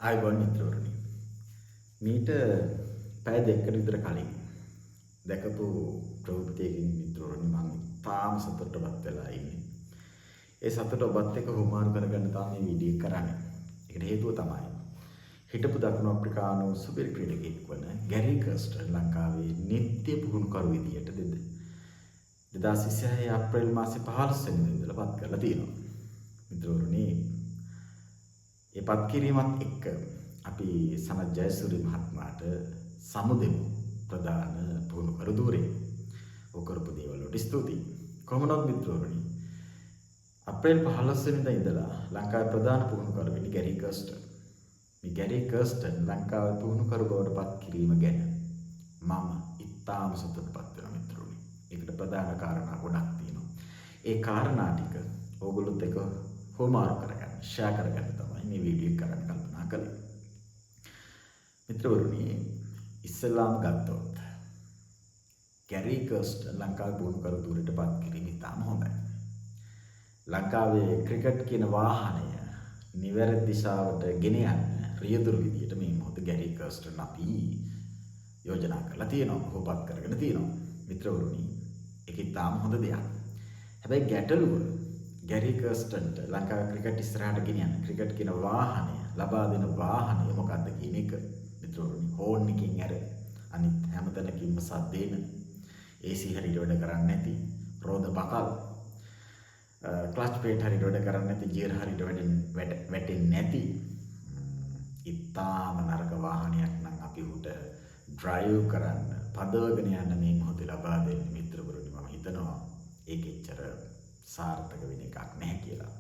ආයුබෝවන් මිත්‍රවරුනි. මීට පැය දෙකකට විතර කලින් දැකපු ප්‍රවෘත්තියකින් මිත්‍රවරුනි මම තාම සතුටටපත් වෙලා ඉන්නේ. ඒ සතුට ඔබත් එක්ක හුමාරු කරගන්න තමයි මේ වීඩියෝ කරන්නේ. ඒකට හේතුව තමයි හිටපු දකුණු අප්‍රිකානු සුපිරි ක්‍රීඩකයෙක් වන ගැරි කර්ස්ටන් ලංකාවේ නිත්‍ය පුහුණුකරු විදියට 2026 අප්‍රේල් මාසේ 15 වෙනිදා ඉඳලා පත් කරලා තියෙනවා. මිත්‍රවරුනි ඒ පත් කිරීමත් එක්ක අපි සනත් ජයසූරිය මහත්මයාට සමුදෙමු ප්‍රධාන පුහුණුකරු ධූරේ. ඔය කරපු දේවල් වලට ස්තුතියි. කොහොමද මිත්‍රවරුනි? අප්‍රේල් 15 වෙනිදා ඉඳලා ලංකාවේ ප්‍රධාන පුහුණුකරු වෙන්නේ ගැරි කර්ස්ටන්. මේ ගැරි කර්ස්ටන් ලංකාවේ පුහුණුකරු බවට පත් කිරීම ගැන මම ඉතාම සතුටුපත් වෙනවා මිත්‍රවරුනි. ඒකට ප්‍රධාන කාරණා ගොඩක් තියෙනවා. ඒ කාරණා ටික ඕගොල්ලොත් එක්ක හොමාරු කරගන්න, ෂෙයා කරගන්න තමයි මේ වීඩියෝ කරන්න කල්පනා කළේ. මිත්‍රවරුනි, ඉස්ලාම් ගත්තොත් ගැරි කර්ස්ටන් ලංකාවේ පුහුණුකරු ධූරයට පත් කිරීම ඉතාම හොඳයි. ලංකාවේ ක්‍රිකට් කියන වාහනය නිවැරදි දිශාවට ගෙන යන්න රියදුරු විදියට මේ මොහොතේ ගැරි කර්ස්ටන් අපි යෝජනා කරලා තියෙනවා, හොපත් කරගෙන තියෙනවා. මිත්‍රවරුනි, ඒක ඉතාම හොඳ දෙයක්. හැබැයි ගැටලුව ගැරි කර්ස්ටන්ට ලංකාවේ ක්‍රිකට් ඉස්සරහට ගෙනියන්න ක්‍රිකට් කියන වාහනය ලබා දෙන වාහනය මොකක්ද කියන එක. මිත්‍රවරුනි, හෝන් එකකින් ඇර අනිත් හැමතැනකින්ම සද්දේන AC හරියට වැඩ කරන්නේ නැති, රෝද බකල් ක්ලච් ප්ලේට් හරියට වැඩ කරන්නේ නැති, ගියර් හරියට වැටෙන්නේ නැති ඉතාම නරක වාහනයක් නම් අපි උට ඩ්‍රයිව් කරන්න, පදවගෙන යන්න මේ මොහොතේ ලබා දෙන්න මිත්‍රවරුනි, මම හිතනවා ඒක එච්චර සාර්ථක වෙන එකක් නැහැ කියලා.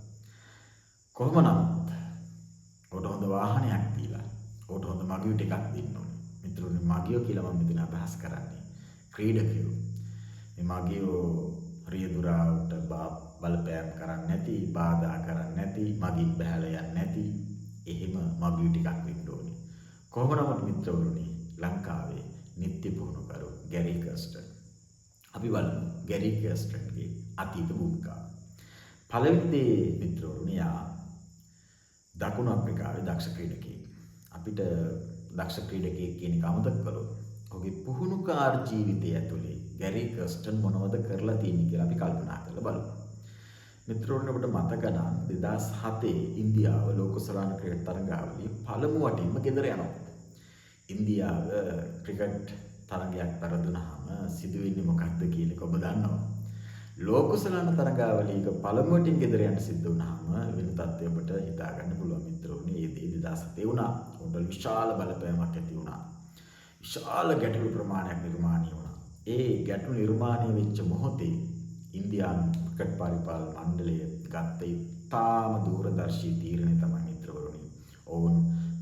කොහොම නමුත් ඔබට හොඳ වාහනයක් දීලා ඔබට හොඳ මගියු ටිකක් දෙන්න ඕනේ. මිත්‍රවරුනි, මගියෝ කියලා මම මෙතන අදහස් කරන්නේ ක්‍රීඩකයෝ. මේ මගියෝ රියදුරාවට බලපෑම් කරන්නේ නැති, බාධා කරන්නේ නැති, මගින් බහැලා යන්නේ නැති එහෙම මගියු ටිකක් වෙන්න ඕනේ. කොහොම නමුත් මිත්‍රවරුනි, ලංකාවේ නිත්‍ය පුහුණුකරු ගැරි කර්ස්ටන්. අපි බලමු ගැරි කර්ස්ටන්ගේ අතීත භූමිකාව. පළවෙනි දේ මිත්‍රවරුනි, දකුණු අප්‍රිකාවේ දක්ෂ ක්‍රීඩකයෙක්. අපිට දක්ෂ ක්‍රීඩකයෙක් කියන එක අමතක කළොත් ඔහුගේ පුහුණුකාර ජීවිතය ඇතුලේ ගැරි කර්ස්ටන් මොනවද කරලා තියෙන්නේ කියලා අපි කල්පනා කරලා බලමු. මිත්‍රවරුනි, ඔබට මතක නම් 2007 ඉන්දියාව ලෝකසලාන ක්‍රිකට් තරගාවලියේ පළමු වටින්ම ගෙදර යනවා. ඉන්දියාව ක්‍රිකට් තරගයක් පෙරදුනහම සිදුවෙන්නේ මොකක්ද කියන එක ඔබ දන්නවා. ලෝකසලාන තරගාවලියක පළමු වටින් ගෙදර යන්න සිද්ධ වුණාම වෙන තත්ත්වයක් ඔබට හිතා ගන්න පුළුවන් මිත්‍රවරුනි. ඒ දේ 2007 වුණා. උන්ට විශාල බලපෑමක් ඇති වුණා. විශාල ගැටලු ප්‍රමාණයක් නිර්මාණය වුණා. ඒ ගැටලු නිර්මාණය වෙච්ච මොහොතේ ඉන්දියානු ක්‍රිකට් පරිපාලන මණ්ඩලය ගත්ත ඉතාම දූරදර්ශී තීරණය තමයි මිත්‍රවරුනි, ඔවුන්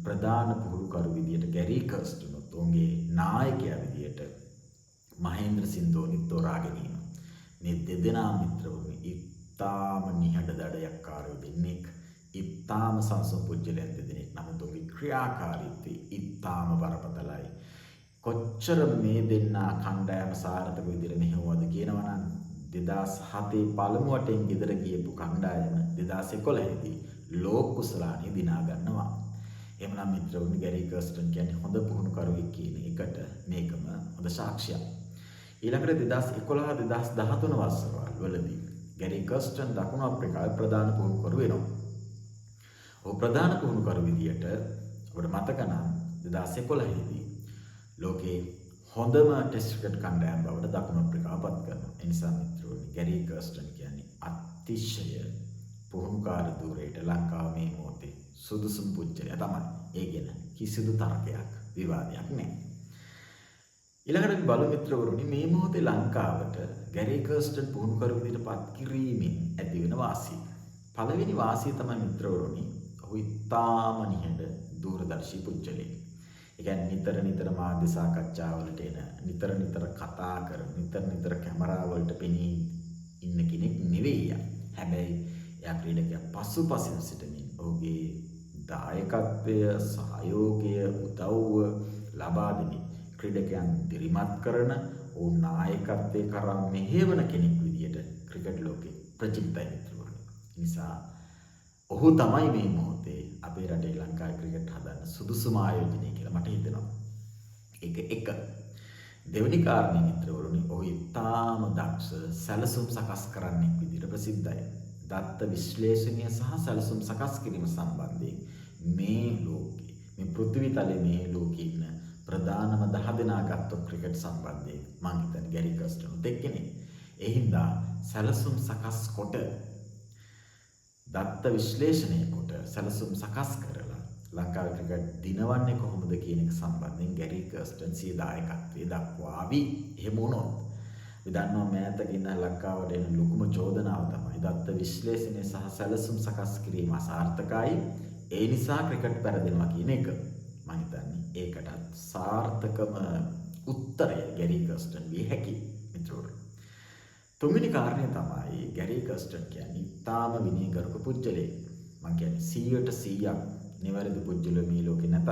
ප්‍රධාන පුහුණුකරු විදියට ගැරි කර්ස්ටන් ඔවුන්ගේ නායකයා විදියට මහේන්ද්‍ර සිං ධෝනිත් තෝරා ගැනීම. මේ දෙදෙනා මිත්‍රවරුනි ඉතාම නිහඬ දඩයක්කාරයෝ දෙන්නෙක්, ඉතාම සංසම් පුජ්‍යලයන් දෙදෙනෙක්. නමුත් ඔවුන්ගේ ක්‍රියාකාරීත්වය ඉතාම බරපතලයි. කොච්චර මේ දෙන්නා කණ්ඩායම සාර්ථක විදියට මෙහෙවුවද කියනවා නම් 2007 පළමු වටෙන් ගෙදර ගියපු කණ්ඩායම 2011 දී ලෝක කුසලානේ දිනා ගන්නවා. එහෙමනම් මිත්‍රවරුනි, ගැරි කර්ස්ටන් කියන්නේ හොඳ පුහුණුකරුවෙක් කියන එකට මේකම හොඳ සාක්ෂියක්. ඊළඟට 2011 2013 වසරවලදී ගැරි කර්ස්ටන් දකුණු අප්‍රිකාවේ ප්‍රධාන පුහුණුකරු වෙනවා. ඔහු ප්‍රධාන පුහුණුකරු විදියට ඔබට මතක නම් 2011 දී ලෝකේ හොඳම ටෙස්ට් ක්‍රිකට් කණ්ඩායම බවට දකුණු අප්‍රිකාව පත් කරනවා. ඒ නිසා මිත්‍රවරුනි, ගැරි කර්ස්ටන් කියන්නේ අතිශය පුහුණුකාර ධූරයට ලංකාව මේ මොහොතේ සුදුසුම පුජ්‍යලයා තමයි. ඒ ගැන කිසිදු තර්කයක්, විවාදයක් නැහැ. ඊළඟට අපි බලමු මිත්‍රවරුනි, මේ මොහොතේ ලංකාවට ගැරි කර්ස්ටන් පුහුණුකරු විදිහට පත් කිරීමෙන් ඇති වෙන වාසිය. පළවෙනි වාසිය තමයි මිත්‍රවරුනි, ඔහු ඉතාම නිහඬ දූරදර්ශී පුජ්‍යලයෙක්. ඒ කියන්නේ නිතර මාධ්‍ය සාකච්ඡාවලට එන, නිතර කතා කරන, නිතර කැමරා වලට පෙනී ඉන්න කෙනෙක් නෙවෙයි. හැබැයි එයා ක්‍රීඩකයා පසුපසින් සිටමින් ඔහුගේ දායකත්වය, සහයෝගය, උදව්ව ලබා දෙමින් ක්‍රීඩකයන් දිරිමත් කරන, ඔවුන් නායකත්වයේ කරා මෙහෙවන කෙනෙක් විදියට ක්‍රිකට් ලෝකේ ප්‍රචලිතයි මිත්‍රවරුනි. නිසා ඔහු තමයි මේ මොහොතේ අපේ රටේ ලංකාවේ ක්‍රිකට් හදන්න සුදුසුම ආයෝජනය කියලා මට හිතෙනවා. ඒක එක. දෙවෙනි කාරණේ මිත්‍රවරුනි, ඔහු ඉතාම දක්ෂ සැලසුම් සකස් කරන්නෙක් විදිහට ප්‍රසිද්ධයි. දත්ත විශ්ලේෂණය සහ සැලසුම් සකස් කිරීම සම්බන්ධයෙන් මේ ලෝකේ, මේ පෘථිවි තලයේ මේ ලෝකේ ඉන්න ප්‍රධානම 10 දෙනා ගත්තොත් ක්‍රිකට් සම්බන්ධයෙන් මම හිතන්නේ ගැරි කර්ස්ටන් එක්කෙනෙක්. ඒ හින්දා සැලසුම් සකස් කොට, දත්ත විශ්ලේෂණය කොට සැලසුම් සකස් කරලා ලංකාවේ ක්‍රිකට් දිනවන්නේ කොහොමද කියන එක සම්බන්ධයෙන් ගැරි කර්ස්ටන් සිය දායකත්වයේ දක්වාවි. එහෙම වුණොත් අපි දන්නවා මෑතකින් ලංකාවට එන ලොකුම චෝදනාව තමයි දත්ත විශ්ලේෂණය සහ සැලසුම් සකස් කිරීම අසාර්ථකයි. ඒ නිසා ක්‍රිකට් පෙරදෙනවා කියන එක. මම හිතන්නේ ඒකටත් සාර්ථකම උත්තරය ගැරි කර්ස්ටන් විය හැකි මිත්‍රවරුනි. තුන්වෙනි කාරණය තමයි ගැරි කර්ස්ටන් කියන්නේ ඉතාම විනයගරුක පුජ්‍යලෙක්. මම කියන්නේ 100% නිවැරදි පුජ්‍යලෝ මේ ලෝකේ නැතත්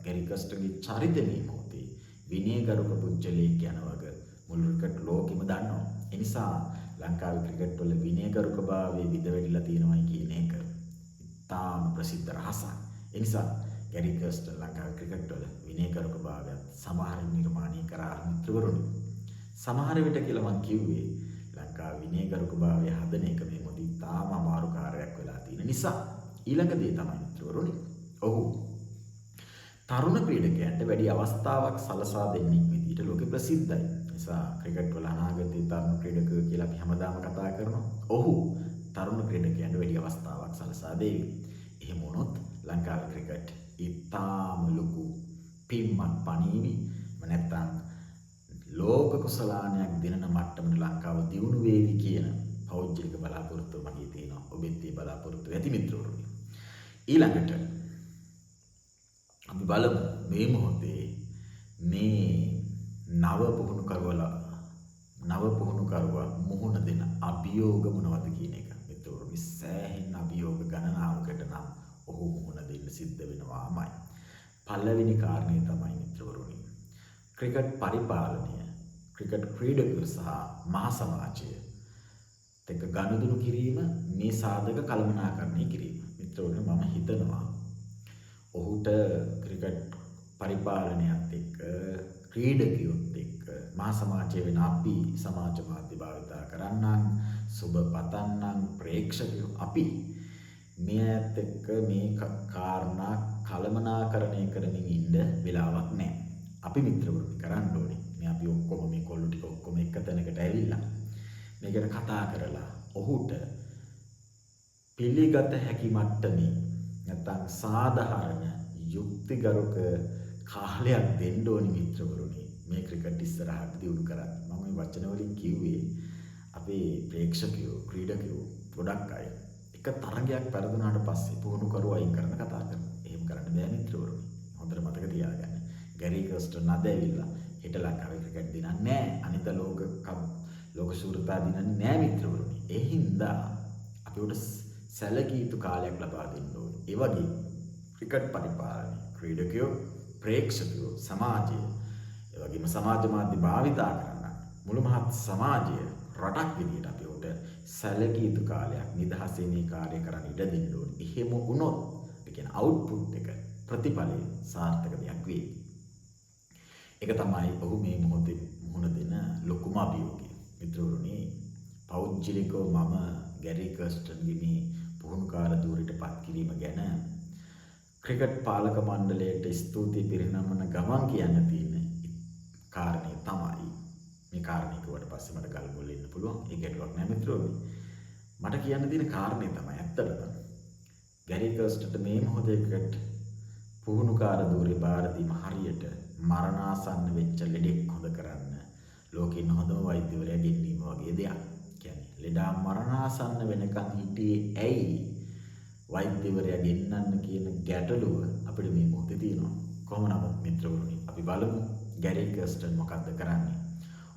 ගැරි කර්ස්ටන්ගේ චරිතය මේ මොහොතේ විනයගරුක පුජ්‍යලෙක් යන වගේ මුළු ක්‍රිකට් ලෝකෙම දන්නවා. ඒ නිසා ලංකාවේ ක්‍රිකට් වල විනයගරුකභාවයේ විද වැටිලා තියෙනවා කියන එක ඉතාම ප්‍රසිද්ධ රහසක්. ඒ නිසා ගැරි කර්ස්ටන් ලංකාවේ ක්‍රිකට් වල විනයගරුකභාවයත් සමහර නිර්මාණය කරා මිත්‍රවරුනි. සමහර විට කියලා මම කිව්වේ ලංකාවේ විනයගරුකභාවය හදන එක මේ මොකද ඉතාම අමාරු කාර්යයක් වෙලා තියෙන නිසා. ඊළඟ දේ තමයි මිත්‍රවරුනි, ඔහු තරුණ ක්‍රීඩකයන්ට වැඩි අවස්ථාවක් සලසා දෙන්නේ විදිහට ලෝකෙ ප්‍රසිද්ධයි. නිසා ක්‍රිකට් වල අනාගතයේ තරුණ ක්‍රීඩකයෝ කියලා අපි හැමදාම කතා කරනවා. ඔහු තරුණ ක්‍රීඩකයන්ට වැඩි අවස්ථාවක් සලසා දෙයි. එහෙම වුණොත් ලංකාවේ ක්‍රිකට් ඉතාම ලොකු පිම්මක් පණීවි. නැත්තම් ලෝක කුසලානයක් දිනන මට්ටමට ලංකාව දියුණු වේවි කියන පෞද්ගලික බලාපොරොත්තුව මගේ තියෙනවා. ඔබෙත් ඒ බලාපොරොත්තුව ඇති මිත්‍රවරුනි. ඊළඟට අපි බලමු මේ මොහොතේ මේ නව පුහුණුකරුවා මුහුණ දෙන අභියෝග මොනවද කියන එක. මිත්‍රවරුනි, සෑහෙන අභියෝග ගණනාවකට නම් ඔහු මුහුණ දෙන්න සිද්ධ වෙනවාමයි. පළවෙනි කාරණේ තමයි මිත්‍රවරුනි, ක්‍රිකට් පරිපාලනය, ක්‍රිකට් ක්‍රීඩකයෝ සහ මහා සමාජය දෙක ගනුදෙනු කිරීම, මේ සාධක කළමනාකරණය කිරීම. මිත්‍රවරුනි, මම හිතනවා ඔහුට ක්‍රිකට් පරිපාලනයත් එක්ක, ක්‍රීඩකයොත් එක්ක, මහා සමාජය වෙන අපි සමාජ මාධ්‍ය භාවිතා කරන්නම්, සුබ පතන්නම්, ප්‍රේක්ෂකයෝ අපි මේත් එක්ක මේ කාරණා කළමනාකරණය කරමින් ඉන්න වෙලාවක් නැහැ. අපි මිත්‍රවරුනි කරන්න ඕනේ මේ අපි ඔක්කොම මේ කොල්ලු ටික ඔක්කොම එක තැනකට ඇවිල්ලා මේ ගැන කතා කරලා ඔහුට පිළිගත හැකි මට්ටමේ නැත්නම් සාධාරණ යුක්තිගරුක කාලයක් දෙන්න ඕනි මිත්‍රවරුනි මේ ක්‍රිකට් ඉස්සරහට දියුණු කරන්න. මම මේ වචන වලින් කිව්වේ අපේ ප්‍රේක්ෂකයෝ, ක්‍රීඩකයෝ ගොඩක් අය එක තරගයක් පෙරදුනාට පස්සේ පුහුණු කරුව අයින් කරන කතා කරනවා. එහෙම කරන්න බෑ මිත්‍රවරුනි. හොඳට මතක තියාගන්න. ගැරි කර්ස්ටන් අද ඇවිල්ලා හෙට ලංකාවේ ක්‍රිකට් දිනන්නේ නැහැ. අනිත් ලෝක ශූරතා දිනන්නේ නැහැ මිත්‍රවරුනි. ඒ හින්දා අපි උඩ සැලකිය යුතු කාලයක් ලබා දෙන්න ඕනේ. ඒ වගේ ක්‍රිකට් පරිපාලනය, ක්‍රීඩකයෝ, ප්‍රේක්ෂකයෝ, සමාජය, ඒ වගේම සමාජ මාධ්‍ය භාවිතා කරන මුළු මහත් සමාජය රටක් විදියට අපි උඩ සැලකිය යුතු කාලයක් නිදහසේ මේ කාර්ය කරන්න ඉඩ දෙන්න ඕනේ. එහෙම වුණොත් ඒ කියන්නේ අවුට්පුට් එක, ප්‍රතිඵලය සාර්ථක දෙයක් වෙයි. ඒක තමයි ඔහු මේ මොහොතේ මුහුණ දෙන ලොකුම අභියෝගය. මිත්‍රවරුනි, පෞද්ගලිකව මම ගැරි කර්ස්ටන්ගේ මේ පුහුණුකාර ධූරයටපත් කිරීම ගැන ක්‍රිකට් පාලක මණ්ඩලයට ස්තුති පිරිනමන ගමන් කියන්න තියෙන කාරණේ තමයි මේ කාරණේ කිව්වට පස්සේ මට ගල් ගොල්ල ඉන්න පුළුවන්. ඒ ගැටලුවක් නෑ මිත්‍රවරුනි. මට කියන්න තියෙන කාරණේ තමයි ඇත්තටම ගැරි කර්ස්ටන්ට මේ මොහොතේ ක්‍රිකට් පුහුණුකාර ධූරේ බාර දීම හරියට මරණාසන්න වෙච්ච ලෙඩෙක් හොද කරන්න ලෝකේ ඉන්න හොඳම වෛද්‍යවරයා ගෙන්නීම වගේ දෙයක්. කියන්නේ ලෙඩා මරණාසන්න වෙනකන් හිටියේ ඇයි වෛද්‍යවරයා ගෙන්නන්න කියන ගැටලුව අපිට මේ මොහොතේ තියෙනවා. කොහොම නමුත් මිත්‍රවරුනි, අපි බලමු ගැරි කර්ස්ටන් මොකද්ද කරන්නේ.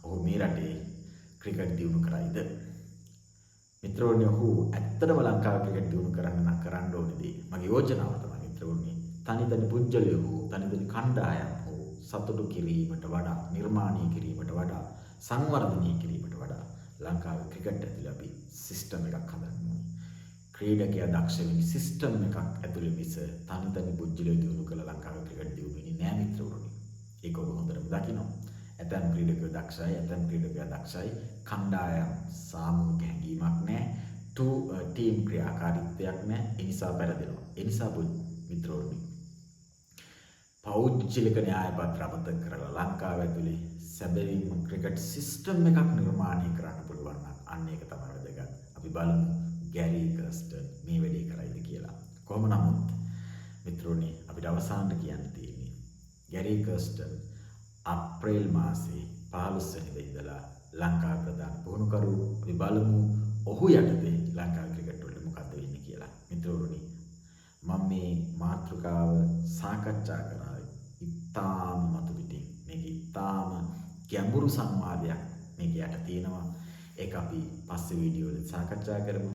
ඔහු මේ රටේ ක්‍රිකට් දියුණු කරයිද? මිත්‍රවරුනි, ඔහු ඇත්තටම ලංකාවේ ක්‍රිකට් දියුණු කරන්න නම් කරන්න ඕනේ දේ මගේ යෝජනාව තමයි මිත්‍රවරුනි. තනි පුජ්‍යලයෝ හෝ තනි කණ්ඩායම් හෝ සතුටු කිරීමට වඩා, නිර්මාණය කිරීමට වඩා, සංවර්ධනය කිරීමට වඩා ලංකාවේ ක්‍රිකට් ඇතුළේ අපි සිස්ටම් එකක් හදන්න ඕනේ. ක්‍රීඩකයා දක්ෂ වෙන්නේ සිස්ටම් එකක් ඇතුලේ මිස තනි තනි පුජ්‍යලෝ දිනු කළ ලංකාවේ ක්‍රිකට් දියුණු වෙන්නේ නෑ මිත්‍රවරුනි. ඒක ඔබ හොඳටම දකිනවා. ඇතැම් ක්‍රීඩකයෝ දක්ෂයි, ඇතැම් ක්‍රීඩකයා දක්ෂයි. කණ්ඩායම් සාමූහික හැඟීමක් නෑ. ටීම් ක්‍රියාකාරීත්වයක් නෑ. ඒ නිසා පෙරදෙනවා. ඒ නිසා මිත්‍රවරුනි පෞද්ගලික න්‍යාය පත්‍ර අමතක කරලා ලංකාව ඇතුලේ සැබවින්ම ක්‍රිකට් සිස්ටම් එකක් නිර්මාණය කරන්න පුළුවන් නම් අන්න ඒක තමයි වැදගත්. අපි බලමු ගැරි කර්ස්ටන් මේ වැඩේ කරයිද කියලා. කොහොම නමුත් මිත්‍රෝනි අපිට අවසානට කියන්න තියෙන්නේ ගැරි කර්ස්ටන් අප්‍රේල් මාසේ 15 වෙනිදා ඉඳලා ලංකාවේ ප්‍රධාන පුහුණුකරු අපි බලමු ඔහු යටතේ ලංකාවේ ක්‍රිකට් වලට මොකද්ද වෙන්නේ කියලා. මිත්‍රෝනි මම මේ මාතෘකාව සාකච්ඡා කරා ඉතාම මතු පිටින් මේක ඉතාම ගැඹුරු සංවාදයක් මේක යට තියෙනවා. ඒක අපි පස්සේ වීඩියෝ වලින් සාකච්ඡා කරමු.